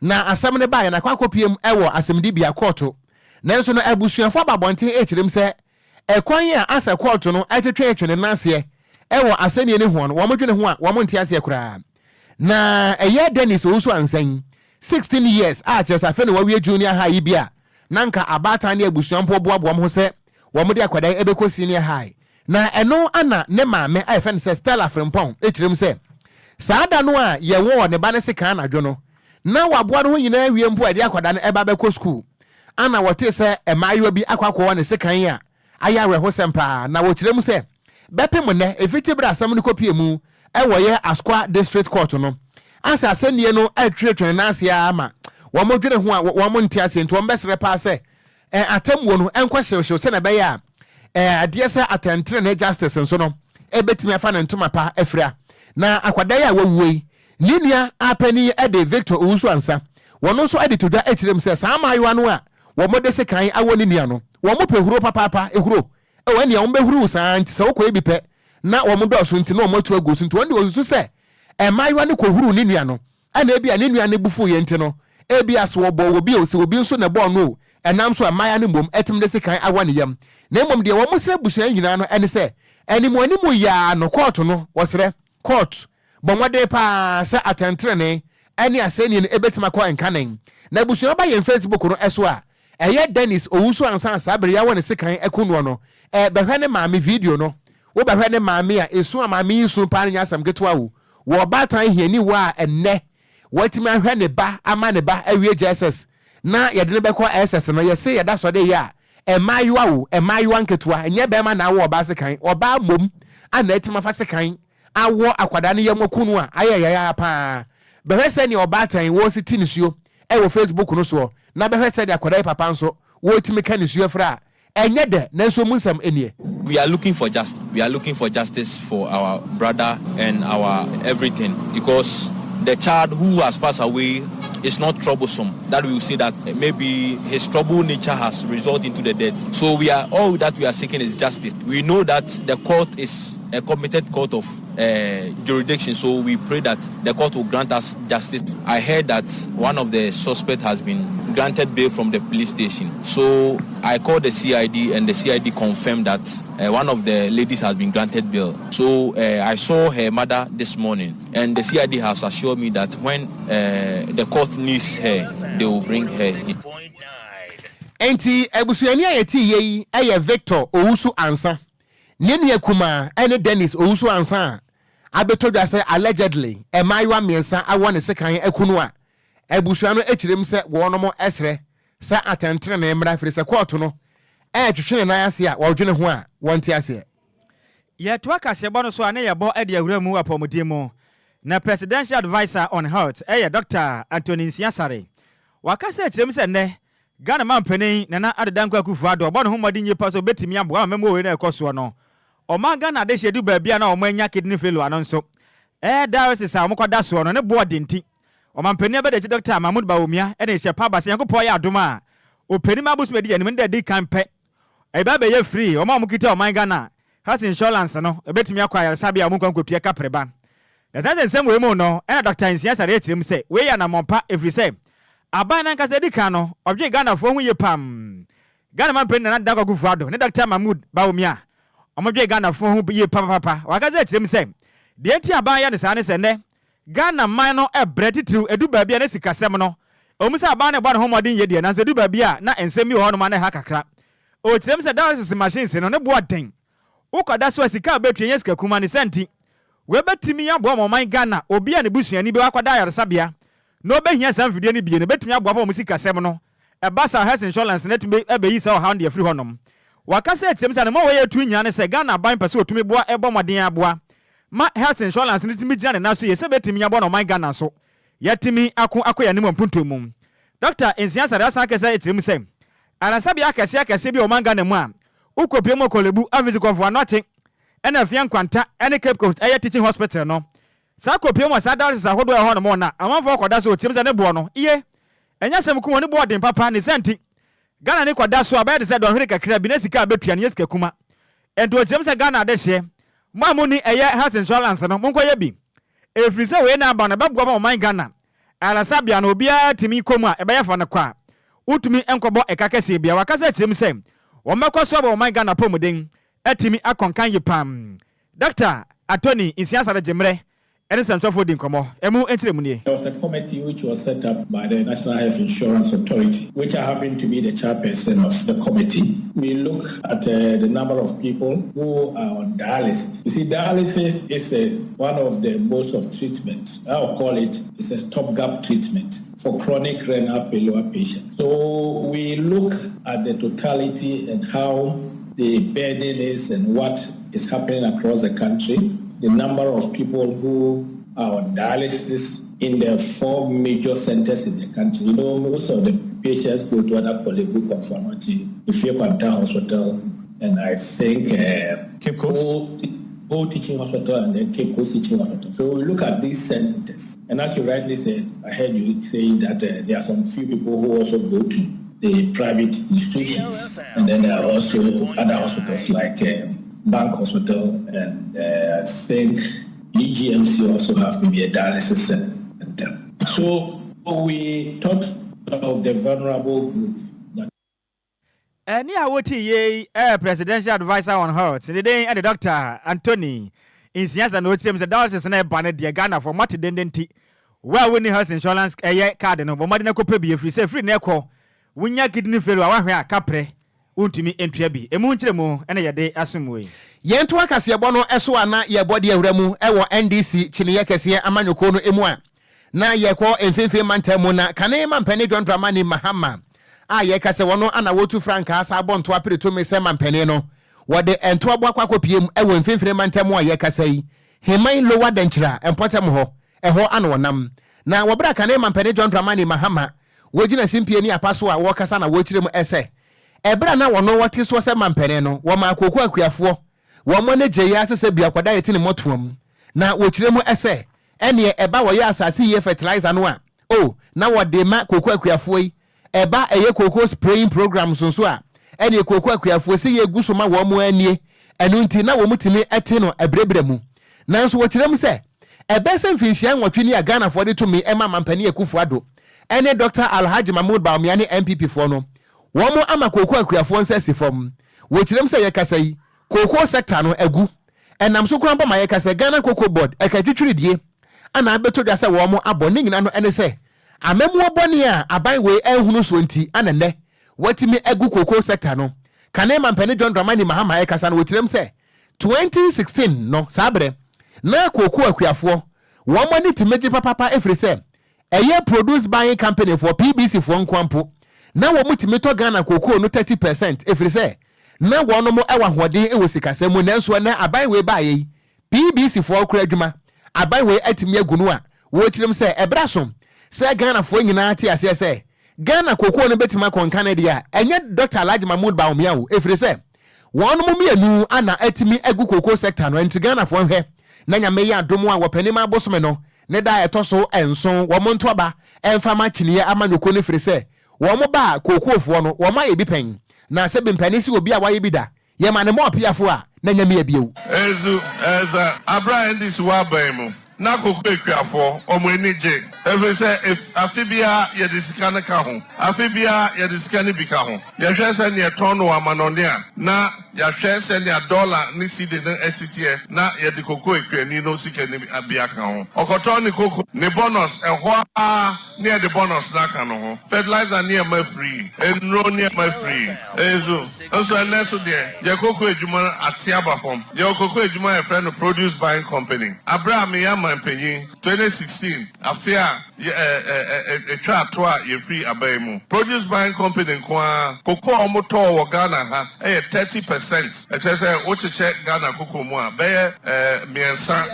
na asam ne ba ya na kwakopiem ewo asemdibia court nanso no abusuafo babonten ekirem se ekwan a asa court no atwetwe etwene nase ewo asenie ne ho no wo modwene ho a wo monte ase kura na eye Dennis Owusu Ansan 16 years a chesa fe ne wawie junior high bia nanka abata ne abusuampo boaboam ho se wo mode akwadai ebeko senior high na eno ana ne maame a fe ne se Stella Frimpong ekirem se saada no a ye wo ne ba ne se kan adwo no na waboa no nyina wie mpo ade akwada no eba beko school ana wote se emayiwa bi akwakwo ne se kan a aya reho sempa na wo kirem se bepem ne efiti bra asam ne kopie mu ewoye Askwa District Court no asa asenie no atwetwe na asia ama wo modwene ho a wo monte ase nto mbesre pa se atamwo no enkwa hyewhyew se na be ya ade se atentre na justice nso no ebetimi afa na ntoma pa afira na akwadai a wawuei ninia apani ede Victor Owusu Ansa wono so ede todwa ekirem se sama ayo no a wo modese kan awoni nia no wo mo pehuro papa ehuro wani a wo behuru sa nti se wo ko ebipe na wo mo do so nti na wo motu agosu nti wonde wo se emayiwa ne kohuru ne nua no ana ebia ne nua ne bufu ye nti no ebia so wo bo wo bi o se obi nso na bo no enam so amaya ne mbom etim de se kan awani yam na mbom de wo mo sere busua nyina no ene se animu ya no court no wo sere court bonwade pa se atentre ne ene aseni ne ebetima ko enkanen na busua ba ye Facebook no eso a eye Dennis Owusu Ansa sabere ya woni se kan ekunu no behwe ne maame video no wo behwe ne maame a esu maame yisu pa nya asam ketwa wo batan hiani wa enne watimi ahwe ne ba ama ne ba awie JSS na yede ne beko SS no yese yeda so de ya emayiwa nketua enye be ma na wo ba se kan oba mom ana etima fa se kan awo akwada ne yamokunu a ayaya pa behwe se ne obatan wo siti nisuo wo Facebook no so na behwe se de akwada papa nso wo timi kan nisuo fra enye de nanso munsam enie. We are looking for justice. We are looking for justice for our brother and our everything, because the child who has passed away is not troublesome. That we will say that maybe his troubled nature has resulted into the death. So all that we are seeking is justice. We know that the court is a committed court of jurisdiction, so we pray that the court will grant us justice. I heard that one of the suspects has been granted bail from the police station. So I called the CID and the CID confirmed that one of the ladies has been granted bail. So I saw her mother this morning, and the CID has assured me that when the court needs her, they will bring her in. Enti ebusuani ayeti yei eye Victor Owusu Ansa nenu akuma ene Dennis Owusu Ansa abetodwa se allegedly emayiwa miensa awone se kan akunu a ebusuano ekirem se wono mo esre se atentre na emra firi se court no twetwe na ase a wodwene ho a wonte ase ye to akase bo no so ane ye bo ade awura mu apomodie mu na presidential advisor on health Dr. Anthony Nsiasare wakase ekirem se ne Ghana man penin na adedanko Akufo-Addo bo no homodi nye paso betimi abo memo we na ekoso no o man Ghana de shedu ba bia na o manya kidney failure no nso diocese a mokoda so no ne board nti o man penin be de Dr. Mahmoud Bawumia e de she pa ba se yankopɔ ya adoma o penin abus me de nim de di kampe e ba be ye free o man mukita o man Ghana has insurance no e betimi akwaya sabe a monkwankopie kapreba na that same we mo no Dr. Nsiasare echirim se we ya na mompa every say abana nkasa di kan no obje Ghana fo hu ye pam Ghana man pen na danko Akufo-Addo ne Dr. Mahmoud Bawumia omje Ghana fo hu ye papa wakaza echirim se de enti aban ya ne sa ne se ne Ghana man no ebretitu edu ba bia ne sikasem no omusa aban ne bo ne homodin ye de na so edu ba bia na ensemi ho no ma ne ha kakra o chirim se dialysis machines no ne bo den ukoda so sika betwe ye sika kuma ne senti we betimi ya bo mo man Ghana obi a ne busuani be wakoda yaresabia no be hia sam fidie ne bie ne betumi aboa mo sika sem no basa health insurance net me ebe yi say o hand ye free honom wakasa etem say no we tu nya ne say Ghana ban pese otumi boa ebo moden aboa ma health insurance net mi gina ne na so ye se betimi abo no man Ghana so yetimi akoya ne mpunto mum Dr. Insiansa Rasa akese etem say anasabi akese bi o man Ghana mu a ukopie mo kolebu avizi konfo anote ena fian kwanta ene Cape Coast eye teaching hospital no sa kopie mo sa dalses ahodo e ho no mo na amanfo koda so otim se ne bo no iye enya sem ku woni bo den papa ne senti Ghana ne koda so abede se don hwere kakra bi na sika abetua ne sika kuma ento otim se Ghana de hye mo amuni eye health insurance no mo nkoye bi efri se we na aba na babgo ma man Ghana ala sabia no bia timi komu a ebe ye fa ne kwa utumi enkobo ekakese bia wakasa tim se wo mekoso ba man Ghana pomuden etimi akonkan yipam Dr. Attorney Insiansa Jemre there was a committee which was set up by the National Health Insurance Authority, which I happen to be the chairperson of the committee. We look at the number of people who are on dialysis. You see, dialysis is one of the modes of treatment. I'll call it, it's a stopgap treatment for chronic renal failure patients. So we look at the totality and how the burden is and what is happening across the country. The number of people who are on dialysis in the 4 major centers in the country. You know, most of the patients go to other Kolebu, Konfanochi, Ifekwanta Hospital, and I think Cape Coast Teaching Hospital and then Cape Coast Teaching Hospital. So we look at these centers. And as you rightly said, I heard you saying that there are some few people who also go to the private institutions. And then there are also other hospitals like Bank Hospital, and I think EGMC also have maybe a dialysis center. So we talked of the vulnerable group. Ni awoti ye presidential advisor on health. The day and the Dr. Anthony Insiansa no team the dialysis na ban de Ghana for mati dendenti. Well winning health insurance card no, but madina ko pe free say free na ekọ. Wunya kidney failure wa hwe akapre. Untimi entwabi emu nkyeremu ene yede asumwe yento akase ebono eso ana ye body awramu ewo NDC chiniye kese amanyoko no emu a na ye ko enfefe mantamu na kane mampane John Dramani Mahama a ye kase wono ana wotu franka asa abonto apreto me se mampane no wode ento abo akwakopiem ewo enfefe mantamu a ye kase yi heman lower denchira empotem ho eho ana wonam na wobra kane mampane John Dramani Mahama wogina simpie ni apaso a wokasa na wochirem ese ebra na wono wate so se mampene no wo ma akoko akuafo wo mo ne gye ya sese bia kwada yeti ne motoam na wochiremu ese ene eba wo ya asase ye fertilizer no a na wo de ma koko akuafo yi eba eye koko spraying program so a ene koko akuafo se ye guso ma wo mo anie enu nti na wo mutimi ete no ebrebre mu nanso wochiremu se ebe se mfinhia nwotwe ni Ghana for de to me ema mampene Akufo Addo ene Dr. Alhaji Mahmoud Bawumia MPP for no womo ama koko akuafo nsesi fom wochirem se ye kasai koko sector no agu enam so krampa ma ye kasa Ghana Cocoa Board ekatwitwiridie ana abeto dwa se womo abone nyina no ene se amemu obone a aban we ehunu so nti anene watimi agu koko sector no kane mampane John Dramani Mahama ye kasa no wochirem se 2016 no sabre na koko akuafo womo ni timeji papa efri se eye produce buying company for PBC for nkwampo na wo mutimi to Ghana koko no 30% efri se na wono mo ewa hoden ewo sikasemu nanso na aban we baaye PBC for okra adwuma aban we atimi agunu a wo kirem se ebrasom se Ghana fo nyina ati ase se Ghana koko no betima konkan de a enye Dr. Alhaji Mahmoud Bawumia wo efri se wono mo mienu ana atimi agu koko sector no enti Ghana fo hwe na nyame ya adomo a wopanima abosome no ne da etoso enson wo mo ntoba emfa ma chiniye amanyoko ne efri se wo mo ba koko fo no wo ma ye bi pen na se bimpanisi obi a waye bi da ye ma ne mo apiafo a na nyame abiewu eza Abraham this wa baimu na koko ekwiafo omo enije every say if afibia ye disika ne ka ho afibia ye disika ne bi ka ho ye hwe se ne ton wa manone a na ye hwe se ne dollar ni cedi ne etitie na ye de koko ekwani no sika ne abia ka ho okoton ne koko ne bonus ehwa near the bonus nakano. Fertilizer near my free. And no near my free. Also, and that's there. Yokoko Ejuma at Tiaba Home. Yokoko Ejuma, a friend of produce buying company. Abraham Yama and Penny, 2016. Affair, a chat to a free abemo. Produce buying company in Kwa, Cocoa Motor or Ghana, 30%. It says, what you check Ghana Cocoa Moa, Bear, Miensa,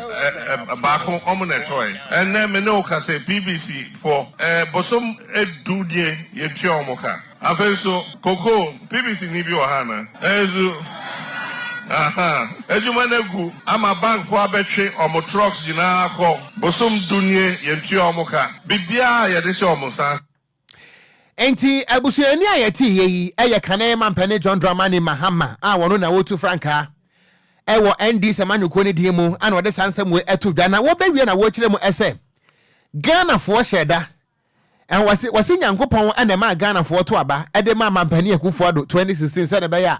Bako, Omonetoy. And then Menoka say BBC for Bosom Edudie, Yekiomoka. Afenso Coco BBC Nibi Ohana. Ejumanegu, I'm a bank for Abetre or mo trucks Jinako, Bosom Dunye, Yentiomoka, Bibia Yadishomosa. Enti abusuani ayeti yi eye Ghanaian man pene John Dramani Mahama a wono na wotu franka ewo ND semanyuko ne die mu ana wode sansem we etu dwa na wo bewie na wo kire mu ese Ghana fo sheda en wasi nyankopon ana ma Ghana fo to aba ede ma mampani akufo do 2016 se ne be ya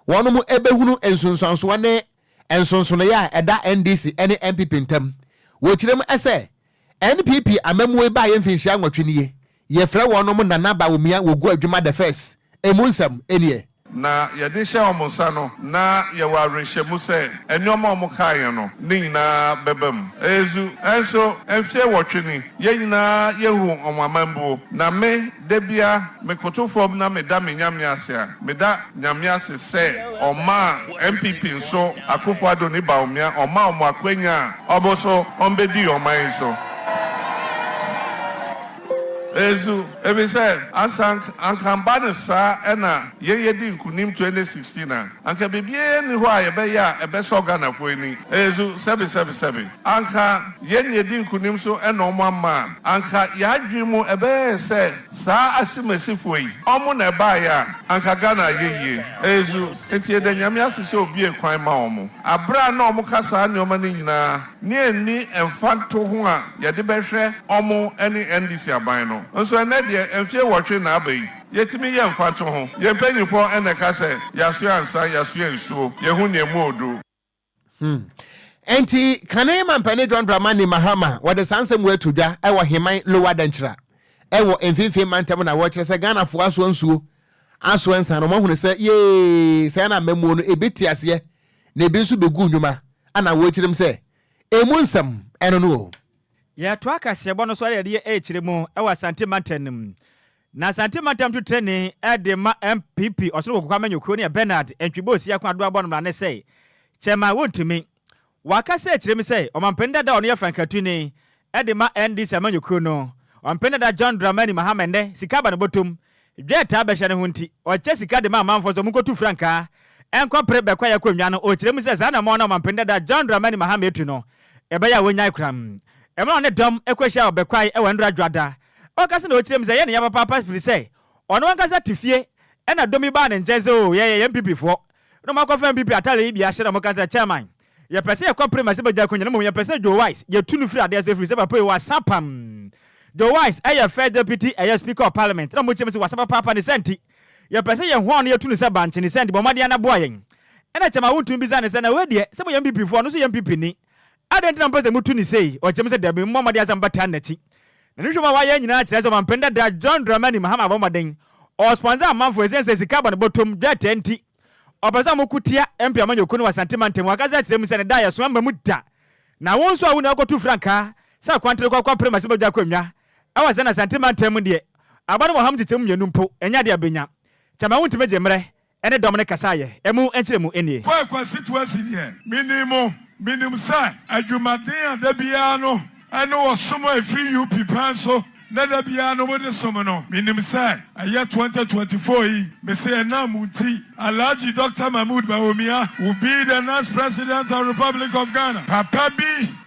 wono mu ebehunu ensonsanso ne ensonsono ya eda NDC ene MPP ntam wo kire mu ese NPP amamwe ba ye mfinhia nwatweniye ye fra wono mu nana ba womia wogu adwuma the first emunsam enie na yadesha omosano na yawarehemu se enyoma omukaye no ni nyina bebam enso enfie wotwini ye nyina yehu omamambo na me debia mekotofom na meda menyame ase a meda nyame ase se oma MPP nso Akufo-Addo ni ba omia oma omakwanya oboso ombedi oman so Ebi said, Ankambana sa ena ye di nkunim 2016 na. Anka bibie ni ho a yebe ya ebe so Ghana fo ni. Sebi. Anka ye di nkunim so ena omo ama. Anka ya adwimu ebe se sa asimesi fo yi. Omo na ba ya anka Ghana ye. Enti de nyame asese obi ekwan ma omo. Abra na omo kasa ne omo ni nyina. Ni eni emfanto ho a ye de behwe omo eni NDC aban no. Nso ene de emfie wotwe na abai yetimi ye mfato ho ye mpanyifo ene ka se yaso ansa yaso ensuo ye hu ne mu odu enti Ghanaian man pene John Dramani Mahama wode sansem we tudwa e wo heman lower danchira e wo emfimfim mantem na wo kire se Ghana fo aso ensuo aso ensa no mo hunu se ye se na mamu no ebeti ase na ebi nso begu nnwuma ana wo kirem se emunsam eno no ya to akase bono so ya de kire mu e wa santimantanim na santimantam to training e de ma MPP osoro kokwa manyoko ne Bernard Entwibosi akwado abono na ne sei chema wontumi wakase kire mi sei omampenda da ono ye frankatuni e de ma NDC manyoko no omampenda da John Dramani Mahama ne sikaba no botom dweta abehye ne hunti o che sika de ma manfo so munkotu franka enko prebe kwa yakonnwa no o kire mi sei sana mo na omampenda da John Dramani Mahama etu no ebe ya wonya kram Emma ne dom ekwehia obekwai e wandra dwada o kase na o kirem ze ye ne ya papa firi se ono wankasa tifie e na domi ba ne njenze o ye MPP fo no makofa MPP atale bi ahye na mo kase chairman ye pese ye komprema se bagya konya no mo ye pese Joe Wise ye tunu firi ade se firi se papa wa sapam Joe Wise e ye first deputy e ye speaker of parliament no mo kirem se wasapa papa ne senti ye pese ye ho no ye tunu se banche ne senti bo made na boa yen e na chama wutun bi za ne se na we de se mo ye MPP fo no so ye MPP ni adentina mpese mutu ni sei o chemse de bi mmoma de asamba tan nachi na nhwoma wa ya nyina kire so mampenda da John Dramani Mahama abomaden o sponsor amanfo esense sikaba no botom dwete enti obasa mokutia MP amanyoko no wasantimantem wakaza kire mu se ne da ya so amba mu da na wonso awu na akotu franka sa kwantre kwa prema se bagya kwanwa awase na santimantem de abano moham chiche mu yenu mpo enya de abenya chama wonti jemre ene dom ne kasaye emu enchire mu enie kwa situation here minimum sa adwumaden adabia no ene wosomo free UP panso na dabia no wode somo no minimum sa aye 2024 yi me say na muti Alhaji Dr. Mahmoud Bawumia will be the next president of the Republic of Ghana. Papa B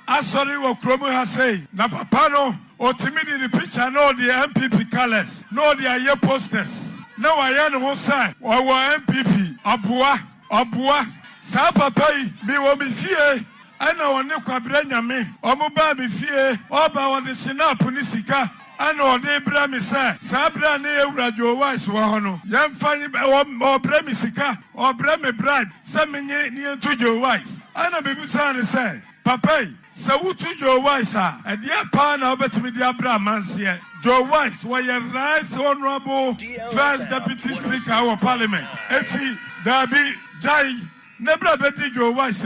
asori wo kromo ha say na papa no otimidi the picture no the MPP colors no the aye posters na waye no say wo MPP abua sa papa yi mi wo mi fie ana wone kwabra nyame omo ba mi fie oba wone snap ni sika ana wone bra mi sa bra na ewura Joe Wise wo ho no yemfa obra mi sika obra mi bride se menye ni entu Joe Wise ana bebi sa ne say papa yi se wutu Joe Wise a e de pa na obetimi de abra manse Joe Wise, where your Right Honorable First Deputy Speaker of Parliament, Eti Dabi Jai, Nebra Betty Joe Wise,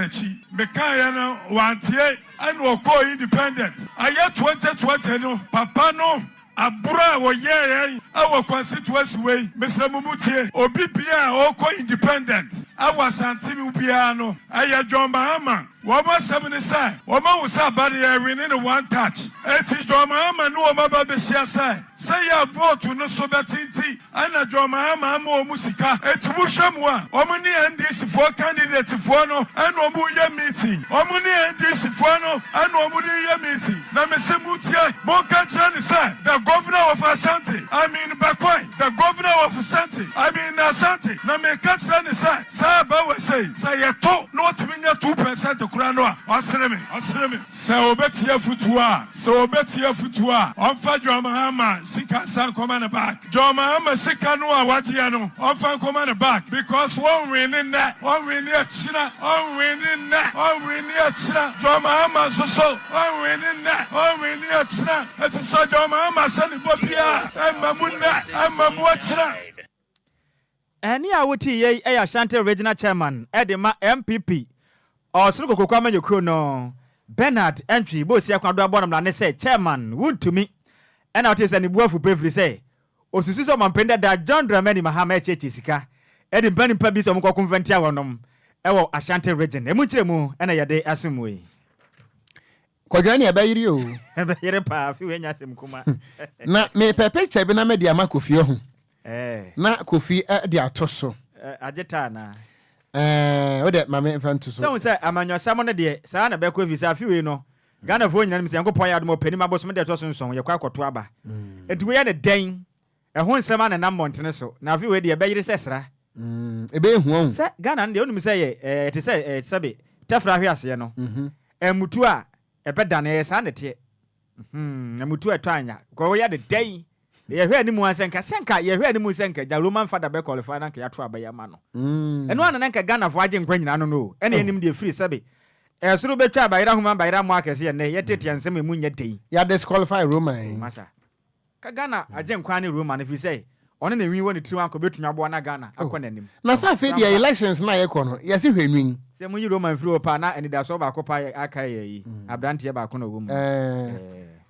Mekayana, Wantie, and Oko Independent. I had 2020, no, Papa no. Abura wo ye our constituency way Mr. Mumutie Obibia Oko Independent our Santimi Piano Aya John Mahama Wama 77 Wama Usa Barrier winning the one touch it is John Mahama no Maba Besia say ya vote to no sobatinti Anna John Mahama Mo Musika it's Mushamwa Omani and this four candidates for no and Omuya meeting Omani and this for no and Omuya meeting Namese Mutia Moka Janisa the governor of Ashanti, I mean Bakwai, the governor of Ashanti, I mean Ashanti, Nameka Sanisa, Saba say Sayato, not Minya 2% to Kuranoa, Osremi, so Betia Futua, so Betia Futua, on Fajra Mahama, Sika San Command back, Jomahama Sikanoa Wajiano, on Fan Command back, because one winning that, one winning China, one winning that, one winning China, Jomahama so, one winning that, one winning China, it's a Jomahama. Any awuti ye Ashanti regional chairman Edema MPP or Suluko Kwame Yokuno Bernard entry bosi akwadwa bonam na ne say chairman won to me and out is any buafu pevri say osusu so mampenda da John Dramani Mahama Chechi sika Edim Benin Pabi so mko conventia wonom ewo Ashanti region emu kiremu na yade asumwe Kwadwo Nhyiraba o. Yere pa fi wenya sem kuma. Na me picture bi na me dia makofi ho. Na kofi de atoso. Ageta na. O de mama infanto so. So say amanyo samo ne de sa na be ko visa fi we no. Ghana fo nyina me se yankopon ya do pani mabo so me de atoso nson ye kwa akoto aba. Enti we ya ne den. E ho nsema na nam montene so. Na fi we de be yire sesra. Ebe hu on. Say Ghana nde onum say ye te say sabe tafra hwe ase no. Emutu a ebeda na yesa ne te emutu etwanya ko ya de den ye hwe ani mu senka ye hwe ani mu senka ja Roman father be qualify na ka ya to abaya ma no eno ana na ka Ghana fo agye nkwa nyina no no ene enim de free sabe esuru betwa bayira huma bayira mu akese ne ye tete ansem emu nya den ya disqualify Roman masa ka Ghana agye nkwa ne Roman fi say one na nwi woni tiri anko betunya bo na Ghana akọ nanim na sa fe dia elections na ye kọ no ye se hwenwin se mu yi Roman free opa na eni da so ba kopa aka yi abrante ba ko na wo mu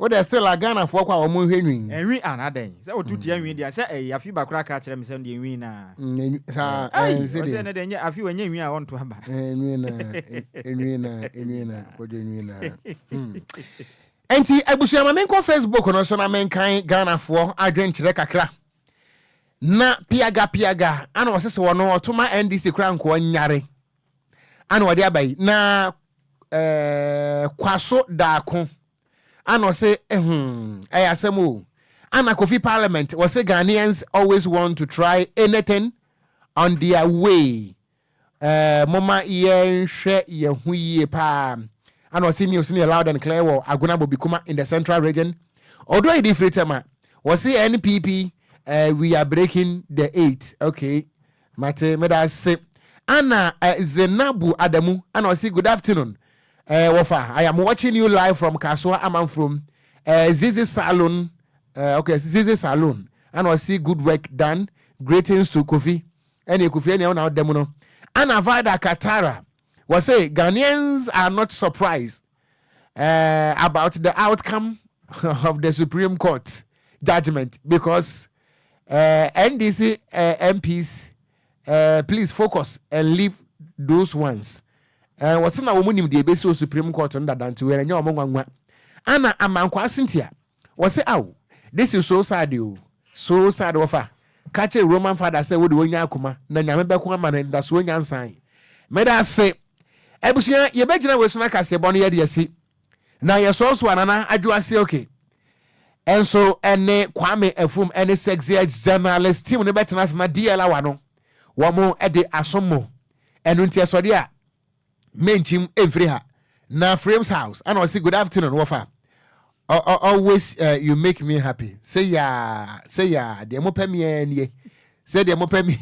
o de still a Ghana fo kwa o mu hwenwin enwi anadan se otuti enwi dia se afi ba kura ka kire me se ndi enwi na sa se ne de nya afi wanya enwi a wonto aba enwi na ko de enwi na enti abusuama menko Facebook no so na menkan Ghana fo adwen kire kakra na piaga ana wasese wono otoma NDC kra nko nyare ana wode abai na kwaso daako ana wose ayasemo ana Kofi Parliament wose Ghanaians always want to try anything on their way mama yen hwe ye huye pa ana wose news ne loud and clear wo Agona Bobikuma in the central region although it different tema wose NPP we are breaking the 8. Okay. Mate, meda se. Anna Zenabu Adamu. Anna say good afternoon. Wafa, I am watching you live from Kaswa. I'm from Zizi Salon. Okay, Zizi Salon. Anna see good work done. Greetings to Kofi. Any Kofi any now demono. Anna Vada Katara was say Ghanaians are not surprised about the outcome of the Supreme Court judgment because NDC MPs please focus and leave those ones what's na womunim de besi Supreme Court under dante we anya omwanwa ana amankwa Cynthia was say aw this is so sad you so sad ofa catch a Roman father say we do nya akoma na nyame be ko ama na ndaso nya nsan meda say ebusia ye begina we so na kase bono ye de asi na ye so so anana adwase okay. And so ene Kwame Efum ene sexy journalist team ne betena na DLFM no womo ede asomo enu ntia so de a menchim every ha na Frames house and I say good afternoon wofa always you make me happy say ya de mo pemi enie say de mo pemi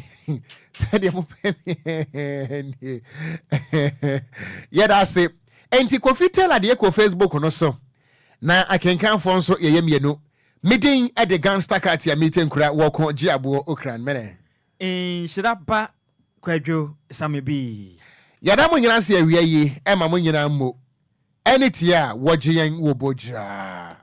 yeah that's it enti Kofi tell ade ko Facebook no so na akenkan fo nso yeyemienu meeting at the gangster katia meeting kura Okogyeabour Ocran mene. Nhyiraba Kwadwo Sammy B. Yada mo nyina se awie yi, e ma mo nyina mo. Enitia wogye yen wo boja.